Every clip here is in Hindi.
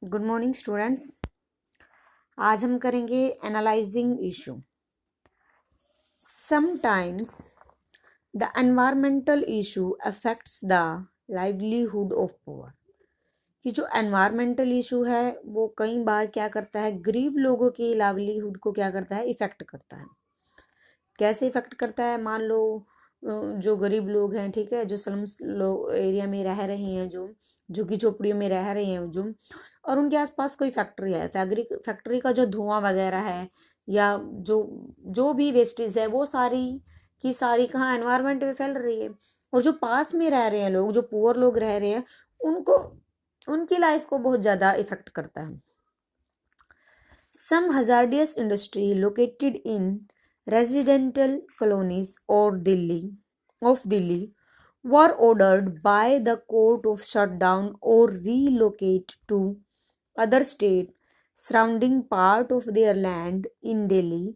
Good morning students. आज हम करेंगे analysing issue. Sometimes the environmental issue affects the livelihood of poor. कि जो एनवायरमेंटल इशू है वो कई बार क्या करता है, गरीब लोगों की लाइवलीहुड को क्या करता है, इफेक्ट करता है। कैसे इफेक्ट करता है? मान लो जो गरीब लोग हैं, ठीक है, जो स्लम्स एरिया में रह रहे हैं, जो झुग्गी झोपड़ियों में रह रहे हैं, जो और उनके आसपास कोई फैक्ट्री है, फैक्ट्री का जो धुआं वगैरह है या जो जो भी वेस्टेज है वो सारी की सारी कहाँ एनवायरनमेंट में फैल रही है। और जो पास में रह रहे हैं लोग, जो पुअर लोग रह रहे हैं, उनको उनकी लाइफ को बहुत ज़्यादा इफेक्ट करता है। Some hazardous industry located in residential colonies or Delhi were ordered by the court of shut down or relocate to other state surrounding part of their land in Delhi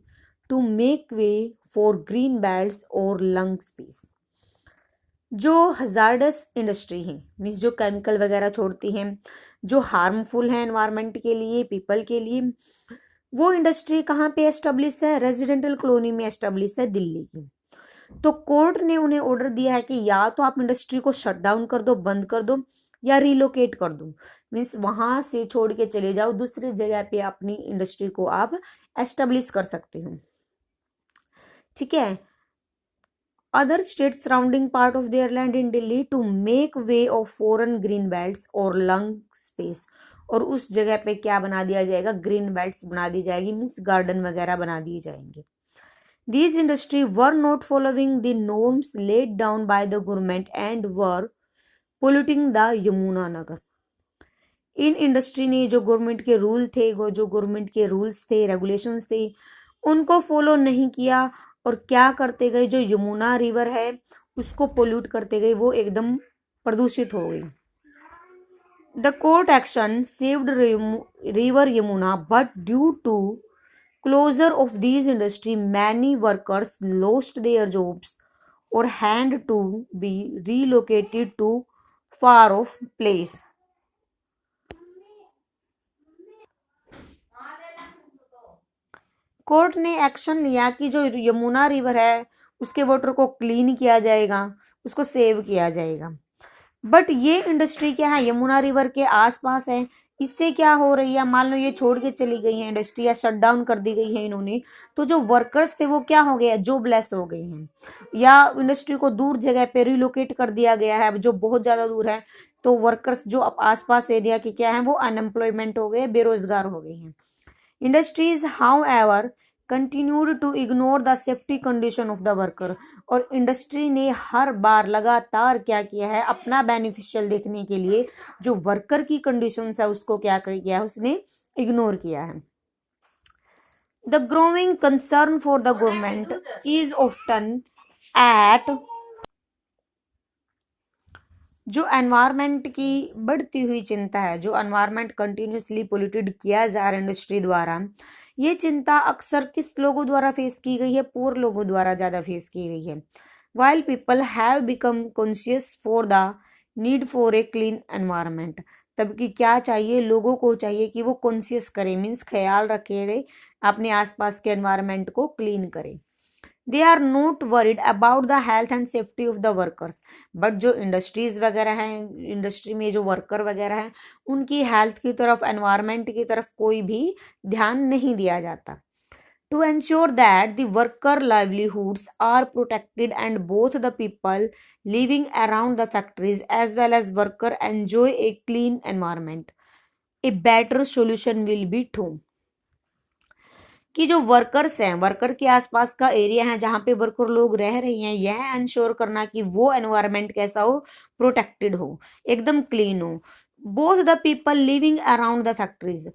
to make way for green belts or lung space। जो हजार्डस इंडस्ट्री है, मीन्स जो केमिकल वगैरह छोड़ती हैं, जो हार्मफुल है एनवायरनमेंट के लिए, पीपल के लिए, वो इंडस्ट्री कहाँ पे एस्टेब्लिश है? रेजिडेंटल कॉलोनी में एस्टेब्लिश है, दिल्ली की। तो कोर्ट ने उन्हें ऑर्डर दिया है कि या तो आप इंडस्ट्री को शट डाउन कर दो, बंद कर दो, या रिलोकेट कर दो, मीन्स वहां से छोड़ के चले जाओ, दूसरी जगह पे अपनी इंडस्ट्री को आप एस्टेब्लिश कर सकते हो। ठीक है। other states surrounding part of their land in Delhi to make way of foreign green belts or lung space। और उस जगह पे क्या बना दिया जाएगा? ग्रीन बेल्ट्स बना दी जाएगी, मीन्स गार्डन वगैरह बना दिए जाएंगे। These industry were not following the norms laid down by the government and were polluting the Yamuna Nagar. In industry ने जो गवर्नमेंट के रूल थे, जो गवर्नमेंट के रूल्स थे, रेगुलेशंस थे, उनको फॉलो नहीं किया और क्या करते गए, जो यमुना रिवर है उसको पोल्यूट करते गए, वो एकदम प्रदूषित हो गई। The court action saved river Yamuna but due to closure of these industry many workers lost their jobs और had to be relocated to far off place. Court ने एक्शन लिया कि जो यमुना रिवर है उसके वाटर को क्लीन किया जाएगा, उसको सेव किया जाएगा। बट ये इंडस्ट्री क्या है, यमुना रिवर के आसपास है, इससे क्या हो रही है? मान लो ये छोड़ के चली गई है इंडस्ट्री, या शट डाउन कर दी गई है इन्होंने, तो जो वर्कर्स थे वो क्या हो गए? जॉबलेस हो गए हैं, या इंडस्ट्री को दूर जगह पे रिलोकेट कर दिया गया है जो बहुत ज्यादा दूर है। तो वर्कर्स जो आसपास एरिया के क्या है, वो अनएम्प्लॉयमेंट हो गए, बेरोजगार हो गए हैं। Industries however continued to ignore the safety condition of the worker. और इंडस्ट्री ने हर बार लगातार क्या किया है? अपना बेनिफिशियल देखने के लिए जो वर्कर की कंडीशंस है उसको क्या किया है? उसने इग्नोर किया है। The growing concern for the government is often at जो एनवायरनमेंट की बढ़ती हुई चिंता है, जो एनवायरनमेंट कंटिन्यूसली पोल्यूटेड किया जा रहा है इंडस्ट्री द्वारा, ये चिंता अक्सर किस लोगों द्वारा फेस की गई है? पुअर लोगों द्वारा ज़्यादा फेस की गई है। While people have become conscious for the need for a clean environment. तब कि क्या चाहिए? लोगों को चाहिए कि वो कॉन्शियस करें, मीन्स ख्याल रखे, अपने आसपास के एनवायरनमेंट को क्लीन करें। They are not worried about the health and safety of the workers. But जो इंडस्ट्रीज वगैरह हैं, इंडस्ट्री में जो वर्कर वगैरह हैं, उनकी हेल्थ की तरफ, एनवायरनमेंट की तरफ कोई भी ध्यान नहीं दिया जाता। To ensure that the worker livelihoods are protected and both the people living around the factories as well as worker enjoy a clean environment, a better solution will be to. कि जो वर्कर्स हैं, वर्कर के आसपास का एरिया है जहाँ पे वर्कर लोग रह रही हैं, यह इंश्योर करना कि वो एनवायरनमेंट कैसा हो? प्रोटेक्टेड हो, एकदम क्लीन हो। Both the people living around the factories,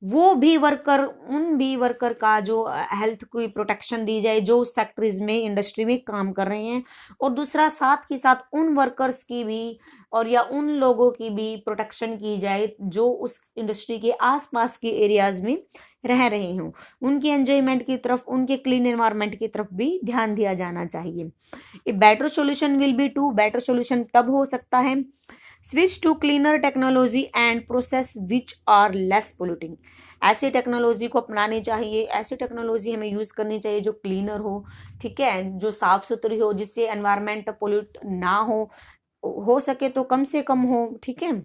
वो भी वर्कर, उन भी वर्कर का जो हेल्थ की प्रोटेक्शन दी जाए जो उस फैक्ट्रीज में, इंडस्ट्री में काम कर रहे हैं। और दूसरा, साथ के साथ उन वर्कर्स की भी और या उन लोगों की भी प्रोटेक्शन की जाए जो उस इंडस्ट्री के आसपास के एरियाज में रह रहे हों। उनकी एंजॉयमेंट की तरफ, उनके क्लीन एनवायरनमेंट की तरफ भी ध्यान दिया जाना चाहिए। A better solution will be to, better solution तब हो सकता है switch to cleaner technology and process which are less polluting. ऐसी टेक्नोलॉजी को अपनानी चाहिए, ऐसी टेक्नोलॉजी हमें यूज करनी चाहिए जो क्लीनर हो, ठीक है, जो साफ सुथरी हो, जिससे एनवायरमेंट पोल्यूट ना हो सके तो कम से कम हो, ठीक है।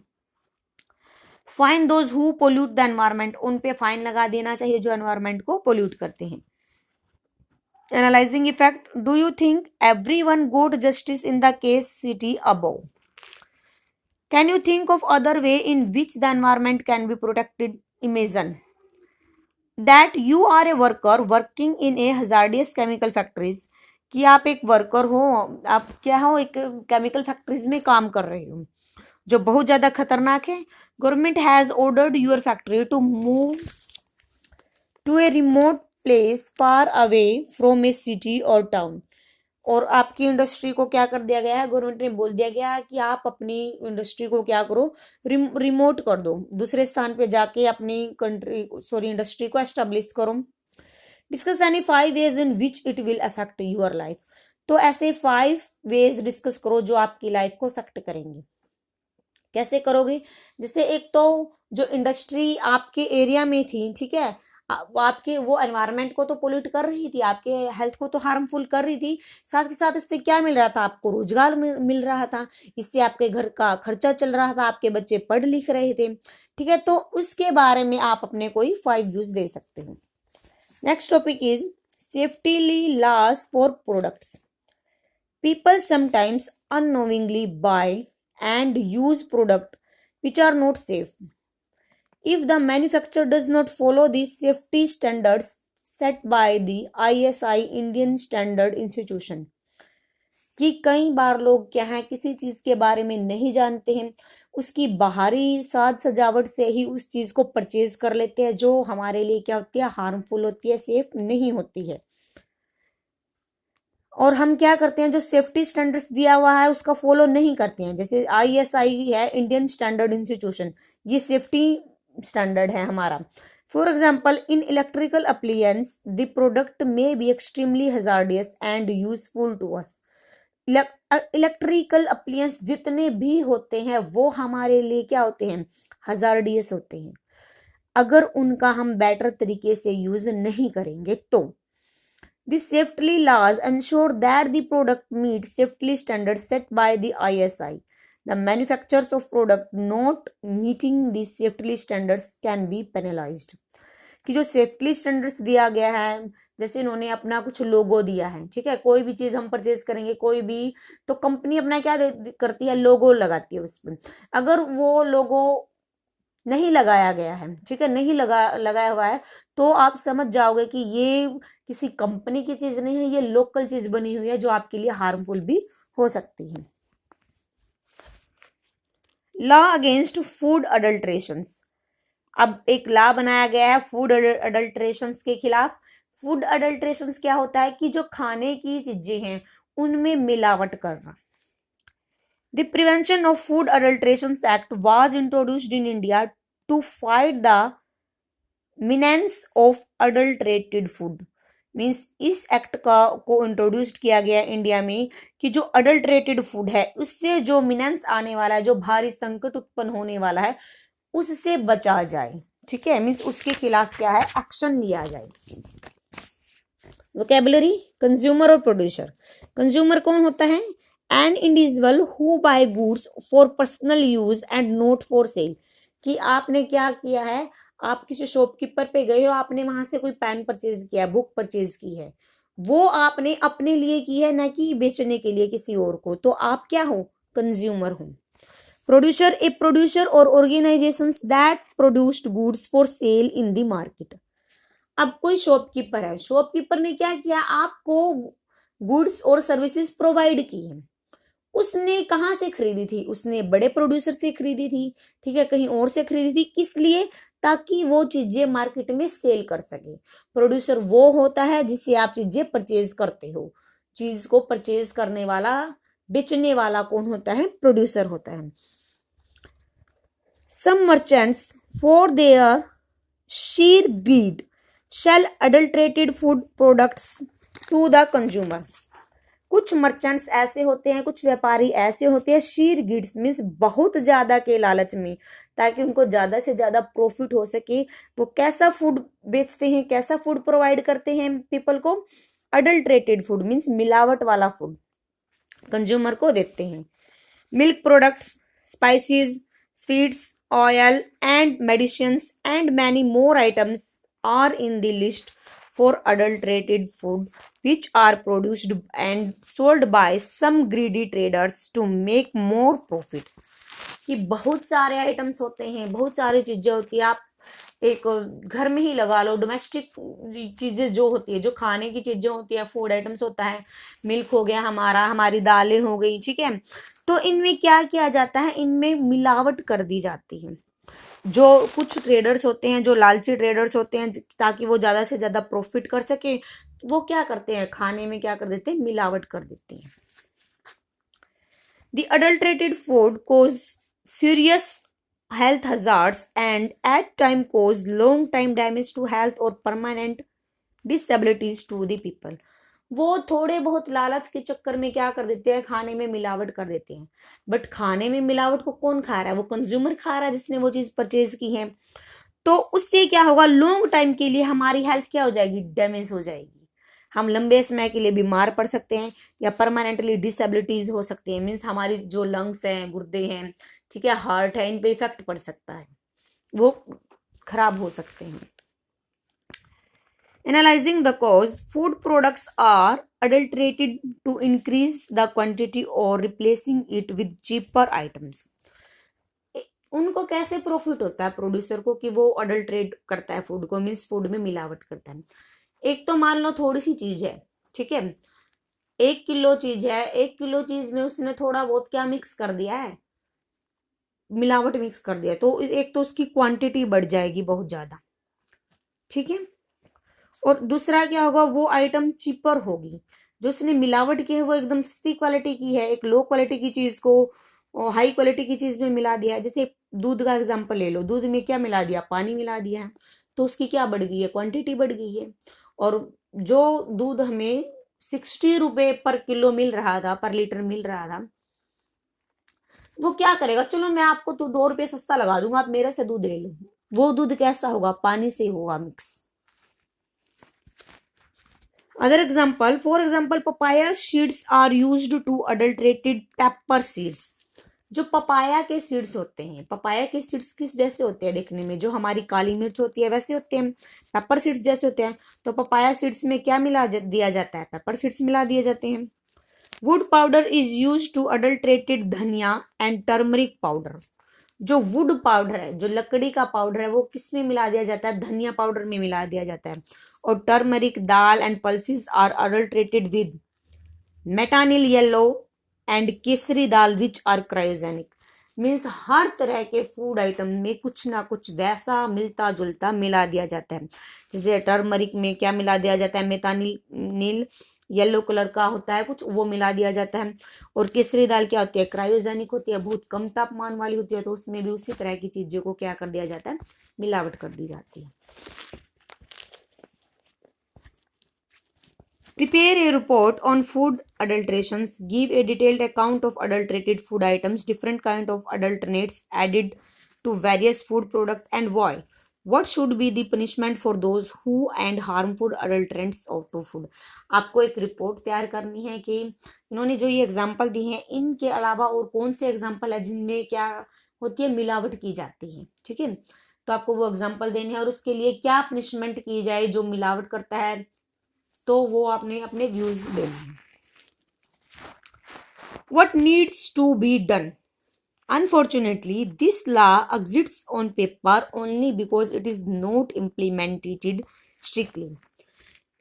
Fine those who pollute the environment, उन पे फाइन लगा देना चाहिए जो एनवायरमेंट को पोल्यूट करते हैं। Analysing effect, do you think everyone got justice in the case city above? Can you think of other way in which the environment can be protected? Imagine that you are a worker working in a hazardous chemical factories, कि आप एक वर्कर हो, आप क्या हो, एक केमिकल फैक्ट्रीज में काम कर रहे हो जो बहुत ज्यादा खतरनाक है। Government has ordered your factory to move to a remote place far away from a city और टाउन, और आपकी इंडस्ट्री को क्या कर दिया गया है, गवर्नमेंट ने बोल दिया गया है कि आप अपनी इंडस्ट्री को क्या करो, रिमोट कर दो, दूसरे स्थान पे जाके अपनी इंडस्ट्री को एस्टेब्लिश करो। Discuss any 5 ways in which it will affect your life, तो ऐसे 5 वेज डिस्कस करो जो आपकी लाइफ को अफेक्ट करेंगे। कैसे करोगे, जैसे एक तो जो इंडस्ट्री आपके एरिया में थी, ठीक है, आपके वो एनवायरनमेंट को तो पोल्यूट कर रही थी, आपके हेल्थ को तो हार्मफुल कर रही थी, साथ के साथ इससे क्या मिल रहा था, आपको रोजगार मिल रहा था, इससे आपके घर का खर्चा चल रहा था, आपके बच्चे पढ़ लिख रहे थे, ठीक है, तो उसके बारे में आप अपने कोई 5 व्यूज दे सकते हो। Next topic is safety laws for products. People sometimes unknowingly buy and use product which are not safe if the manufacturer does not follow the safety standards set by the ISI Indian Standard Institution। कि कई बार लोग क्या है, किसी चीज के बारे में नहीं जानते हैं, उसकी बाहरी साज सजावट से ही उस चीज को परचेज कर लेते हैं जो हमारे लिए क्या होती है, हार्मफुल होती है, सेफ नहीं होती है। और हम क्या करते हैं, जो सेफ्टी स्टैंडर्ड्स दिया हुआ है उसका फॉलो नहीं करते हैं। जैसे ISI है, इंडियन स्टैंडर्ड इंस्टीट्यूशन, ये सेफ्टी स्टैंडर्ड है हमारा। For example, in electrical appliance the product may be extremely hazardous and useful to us. Electrical appliance जितने भी होते हैं वो हमारे लिए क्या होते हैं, हजार्डियस होते हैं, अगर उनका हम बेटर तरीके से यूज नहीं करेंगे तो। The safety laws ensure that the product meets safety standards set by the ISI. The manufacturers of product not meeting these safety standards can be penalized. कि जो सेफ्टी स्टैंडर्ड्स दिया गया है, जैसे इन्होंने अपना कुछ लोगो दिया है, ठीक है, कोई भी चीज हम परचेज करेंगे, कोई भी, तो कंपनी अपना क्या करती है, लोगो लगाती है उस पर। अगर वो लोगो नहीं लगाया गया है, ठीक है, नहीं लगाया हुआ है, तो आप समझ जाओगे कि ये किसी कंपनी की चीज नहीं है, ये लोकल चीज बनी हुई है जो आपके लिए हार्मफुल भी हो सकती है। Law against food adulterations. अब एक लॉ बनाया गया है फूड अडल्ट्रेशंस के खिलाफ। फूड अडल्ट्रेशंस क्या होता है कि जो खाने की चीजें हैं उनमें मिलावट करना। The Prevention of Food Adulterations Act was introduced in India to fight the menace of adulterated food। Means इस एक्ट को इंट्रोड्यूस किया गया इंडिया में कि जो अडल्ट्रेटेड फूड है उससे जो मिनेंस आने वाला है, जो भारी संकट उत्पन्न होने वाला है, उससे बचा जाए, ठीक है, मीन्स उसके खिलाफ क्या है, एक्शन लिया जाए। वोकेबुलरी, कंज्यूमर और प्रोड्यूसर। कंज्यूमर कौन होता है, an individual who buy goods for personal use and not for sale. कि आपने क्या किया है, आप किसी शॉपकीपर पे गए हो, आपने वहां से कोई पेन परचेज किया, बुक परचेज की है, वो आपने अपने लिए की है, ना कि बेचने के लिए किसी और को, तो आप क्या हो, कंज्यूमर हो। प्रोड्यूसर, ए प्रोड्यूसर और organisations that produced goods for sale in the market. अब कोई शॉपकीपर है, शॉपकीपर ने क्या किया, आपको गुड्स और सर्विसेज प्रोवाइड की है, उसने कहाँ से खरीदी थी, उसने बड़े प्रोड्यूसर से खरीदी थी, ठीक है, कहीं और से खरीदी थी, किस लिए, ताकि वो चीजें मार्केट में सेल कर सके। प्रोड्यूसर वो होता है जिससे आप चीजें परचेज करते हो, चीज को परचेज करने वाला, बेचने वाला कौन होता है, प्रोड्यूसर होता है। Some merchants for their sheer greed sell adulterated food products to the consumer। कुछ मर्चेंट्स ऐसे होते हैं, कुछ व्यापारी ऐसे होते हैं, शीर गिड्स मीन्स बहुत ज्यादा के लालच में, ताकि उनको ज्यादा से ज्यादा प्रॉफिट हो सके, वो कैसा फूड बेचते हैं, कैसा फूड प्रोवाइड करते हैं पीपल को, अडल्ट्रेटेड फूड मीन्स मिलावट वाला फूड कंज्यूमर को देते हैं। Milk products, spices, sweets, oil and medicines and many more items are in the list for adulterated food which are produced and sold by some greedy traders to make more profit। कि बहुत सारे आइटम्स होते हैं, बहुत सारी चीजें होती है, आप एक घर में ही लगा लो, डोमेस्टिक चीजें जो होती है, जो खाने की चीजें होती है, फूड आइटम्स होता है, मिल्क हो गया हमारा, हमारी दालें हो गई, ठीक है, तो इनमें क्या किया जाता है, इनमें मिलावट कर दी जाती है। जो कुछ ट्रेडर्स होते हैं, जो लालची ट्रेडर्स होते हैं, ताकि वो ज्यादा से ज्यादा प्रॉफिट कर सके, वो क्या करते हैं, खाने में क्या कर देते हैं, मिलावट कर देते हैं। The adulterated food cause serious health hazards and at time cause long time damage to health or permanent disabilities to the people। वो थोड़े बहुत लालच के चक्कर में क्या कर देते हैं, खाने में मिलावट कर देते हैं, बट खाने में मिलावट को कौन खा रहा है, वो कंज्यूमर खा रहा है जिसने वो चीज परचेज की है। तो उससे क्या होगा, लॉन्ग टाइम के लिए हमारी हेल्थ क्या हो जाएगी, डैमेज हो जाएगी, हम लंबे समय के लिए बीमार पड़ सकते हैं, या परमानेंटली डिसेबिलिटीज हो सकती है, मीन्स हमारी जो लंग्स हैं, गुर्दे हैं, ठीक है, हार्ट है, इन पे इफेक्ट पड़ सकता है, वो खराब हो सकते हैं। Analyzing the cause, food products are adulterated to increase the quantity or replacing it with cheaper items। उनको कैसे प्रॉफिट होता है प्रोड्यूसर को कि वो अडल्ट्रेट करता है फूड को, मीन्स फूड में मिलावट करता है। एक तो मान लो थोड़ी सी चीज है, ठीक है, 1 किलो चीज है, 1 किलो चीज में उसने थोड़ा बहुत क्या मिक्स कर दिया है, मिलावट मिक्स कर दिया, तो एक तो उसकी क्वांटिटी बढ़ जाएगी बहुत ज्यादा, ठीक है, और दूसरा क्या होगा, वो आइटम चीपर होगी, जो उसने मिलावट की है वो एकदम सस्ती क्वालिटी की है, एक लो क्वालिटी की चीज को हाई क्वालिटी की चीज में मिला दिया है। जैसे दूध का एग्जांपल ले लो, दूध में क्या मिला दिया, पानी मिला दिया है, तो उसकी क्या बढ़ गई है, क्वांटिटी बढ़ गई है। और जो दूध हमें 60 रुपए पर किलो मिल रहा था, पर लीटर मिल रहा था, वो क्या करेगा, चलो मैं आपको तो 2 रुपये सस्ता लगा दूंगा, आप मेरे से दूध ले लो, वो दूध कैसा होगा, पानी से होगा mix. Other example, for example, papaya seeds are used to adulterated pepper seeds। जो पपाया के सीड्स होते हैं, पपाया के सीड्स किस जैसे होते हैं देखने में, जो हमारी काली मिर्च होती है वैसे होते हैं, पेपर सीड्स जैसे होते हैं, तो पपाया सीड्स में क्या मिला दिया जाता है, पेपर सीड्स मिला दिए जाते हैं। Wood powder is use to adulterated dhania and turmeric powder. जो वुड पाउडर है, जो लकड़ी का पाउडर है, वो किस में मिला दिया जाता है, धनिया पाउडर में मिला दिया जाता है। और turmeric, dal and pulses are adulterated with metanil yellow and kesari dal which are cryogenic. मीन्स हर तरह के फूड आइटम में कुछ ना कुछ वैसा मिलता जुलता मिला दिया जाता है। जैसे टर्मरिक में क्या मिला दिया जाता है, मेटानिल येलो कलर का होता है कुछ, वो मिला दिया जाता है। और केसरी दाल क्या होती है, क्रायोजेनिक होती है, बहुत कम तापमान वाली होती है, तो उसमें भी उसी तरह की चीजों को क्या कर दिया जाता है, मिलावट कर दी जाती है। Prepare a report on food adulterations. Give a detailed account of adulterated food items, different kind of adulterates added to various food products, and why. What should be the punishment for those who and harmful adulterants of to food। आपको एक रिपोर्ट तैयार करनी है कि इन्होंने जो ये एग्जाम्पल दी हैं, इनके अलावा और कौन से एग्जाम्पल है जिनमें क्या होती है, मिलावट की जाती है, ठीक है, तो आपको वो एग्जाम्पल देने हैं, और उसके लिए क्या पनिशमेंट की जाए जो मिलावट करता है, तो वो आपने अपने व्यूज देने हैं। What needs to be done? Unfortunately, this law exists on paper only because it is not implemented strictly।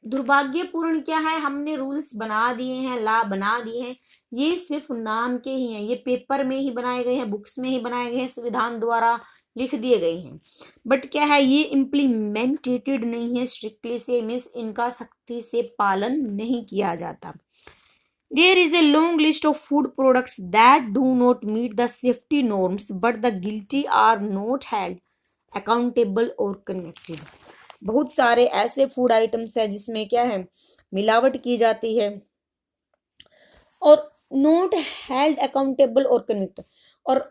दुर्भाग्यपूर्ण क्या है, हमने रूल्स बना दिए हैं, लॉ बना दिए हैं, ये सिर्फ नाम के ही हैं, ये पेपर में ही बनाए गए हैं, बुक्स में ही बनाए गए हैं, संविधान द्वारा लिख दिए गए हैं, बट क्या है, ये इम्प्लीमेंटेड नहीं है स्ट्रिक्टली से, मीन्स इनका सख्ती से पालन नहीं किया जाता। There is a long list of food products that do not meet the safety norms, but the guilty are not held accountable or connected। बहुत सारे ऐसे फूड आइटम्स हैं जिसमें क्या है, मिलावट की जाती है, और नॉट हेल्ड अकाउंटेबल और कन्विक्ट। और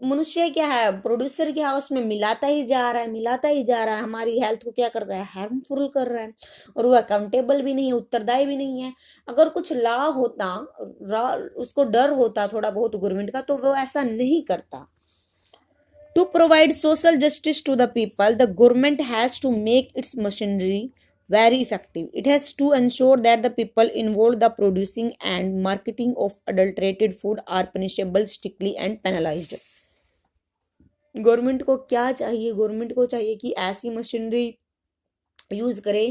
मनुष्य क्या है, प्रोड्यूसर क्या है, उसमें मिलाता ही जा रहा है, मिलाता ही जा रहा है, हमारी हेल्थ को क्या कर रहा है, हार्मफुल कर रहा है, और वो अकाउंटेबल भी नहीं है, उत्तरदायी भी नहीं है। अगर कुछ लॉ होता, उसको डर होता थोड़ा बहुत गवर्नमेंट का, तो वो ऐसा नहीं करता। To provide social justice to the people, the government has to make its machinery very effective. It has to ensure that the people involved the producing and marketing of adulterated food are punishable strictly and penalized. Government को क्या चाहिए, गवर्नमेंट को चाहिए कि ऐसी मशीनरी यूज करे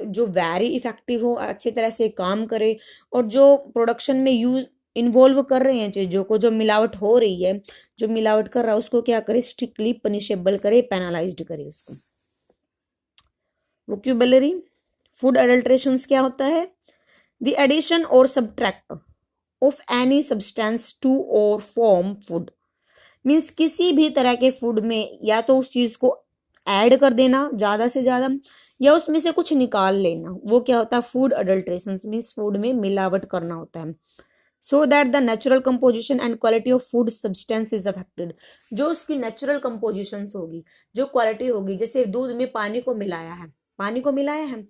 जो वेरी इफेक्टिव हो, अच्छी तरह से काम करे, और जो प्रोडक्शन में यूज इन्वॉल्व कर रहे हैं चीजों को, जो मिलावट हो रही है, जो मिलावट कर रहा है उसको क्या करे, स्ट्रिक्टली पनिशेबल करे, पेनालाइज्ड करे उसको। वोक्यूबलरी, फूड अडल्ट्रेशंस क्या होता है, द एडिशन और subtract of any substance to और फॉर्म फूड, मीन्स किसी भी तरह के फूड में या तो उस चीज को ऐड कर देना ज्यादा से ज्यादा, या उसमें से कुछ निकाल लेना, वो क्या होता है, फूड अडल्ट्रेशन, मीन्स फूड में मिलावट करना होता है। So that the natural composition and quality of food substance is affected, जो उसकी नेचुरल कंपोजिशन होगी, जो क्वालिटी होगी, जैसे दूध में पानी को मिलाया है, पानी को मिलाया है,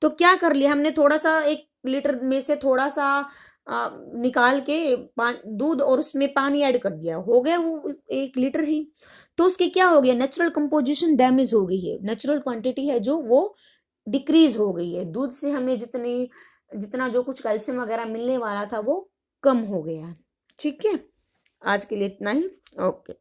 तो क्या कर लिया हमने, थोड़ा सा 1 लीटर में से थोड़ा सा निकाल के दूध और उसमें पानी ऐड कर दिया, हो गया वो 1 लीटर ही, तो उसकी क्या हो गया, नेचुरल कंपोजिशन डैमेज हो गई है, नेचुरल क्वांटिटी है जो वो डिक्रीज हो गई है, दूध से हमें जितना जो कुछ कैल्शियम वगैरह मिलने वाला था वो कम हो गया। ठीक है, आज के लिए इतना ही, ओके।